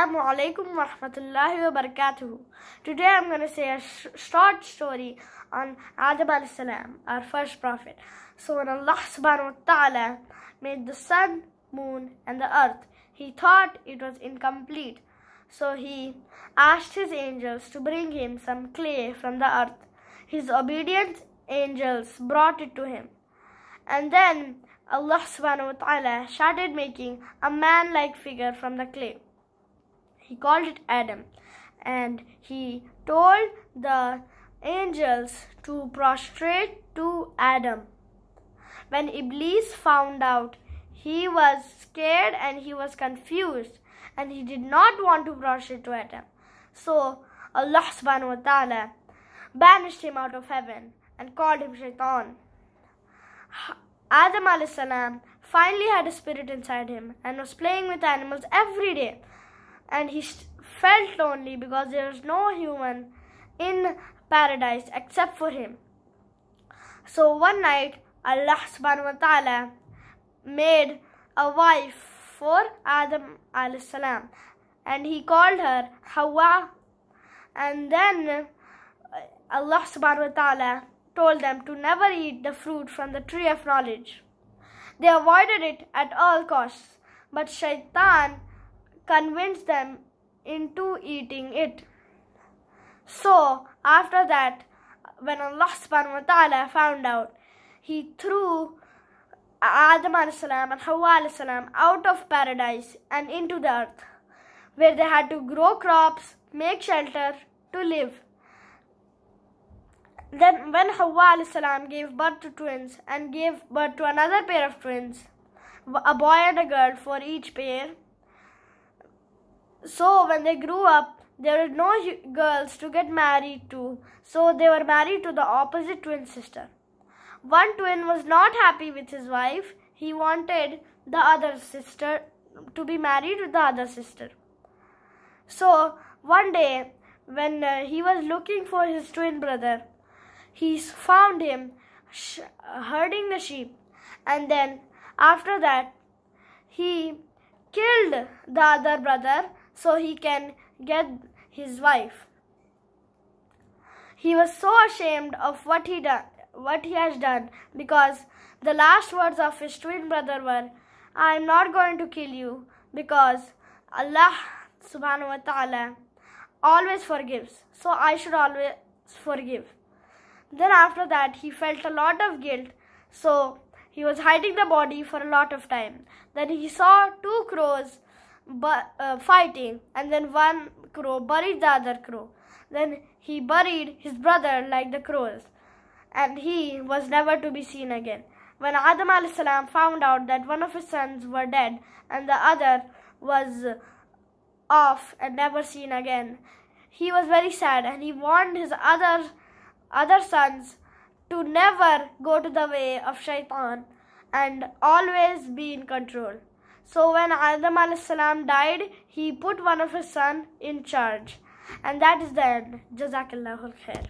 Assalamu alaikum wa rahmatullahi wa barakatuhu. Today I'm going to say a short story on Adam alayhi salam, our first prophet. So when Allah subhanahu wa ta'ala made the sun, moon and the earth, he thought it was incomplete. So he asked his angels to bring him some clay from the earth. His obedient angels brought it to him. And then Allah subhanahu wa ta'ala started making a man-like figure from the clay. He called it Adam, and he told the angels to prostrate to Adam. When Iblis found out, he was scared and he was confused, and he did not want to prostrate to Adam. So Allah subhanahu wa ta'ala banished him out of heaven and called him Shaitan. Adam alayhi salam finally had a spirit inside him and was playing with animals every day. And he felt lonely because there was no human in paradise except for him. So one night, Allah subhanahu wa ta'ala made a wife for Adam alayhi salam, and he called her Hawa. And then Allah subhanahu wa ta'ala told them to never eat the fruit from the tree of knowledge. They avoided it at all costs, but Shaitan convinced them into eating it. So after that, when Allah subhanahu wa ta'ala found out, he threw Adam alayhi salam and Hawa alayhi salam out of paradise and into the earth, where they had to grow crops, make shelter to live. Then when Hawa alayhi salam gave birth to twins and gave birth to another pair of twins, a boy and a girl for each pair, so when they grew up, there were no girls to get married to, so they were married to the opposite twin sister. One twin was not happy with his wife. He wanted the other sister to be married with the other sister. So one day, when he was looking for his twin brother, he found him herding the sheep, and then after that he killed the other brother so he can get his wife. He was so ashamed of what he has done, because the last words of his twin brother were, "I am not going to kill you, because Allah subhanahu wa ta'ala always forgives, so I should always forgive." Then after that he felt a lot of guilt, so he was hiding the body for a lot of time. Then he saw two crows fighting, and then one crow buried the other crow. Then he buried his brother like the crows, and he was never to be seen again. When Adam alayhi salam found out that one of his sons were dead and the other was off and never seen again, he was very sad, and he warned his other sons to never go to the way of Shaitan and always be in control. So when Adam alayhi salam died, he put one of his sons in charge. And that is the end. Jazakallahu khair.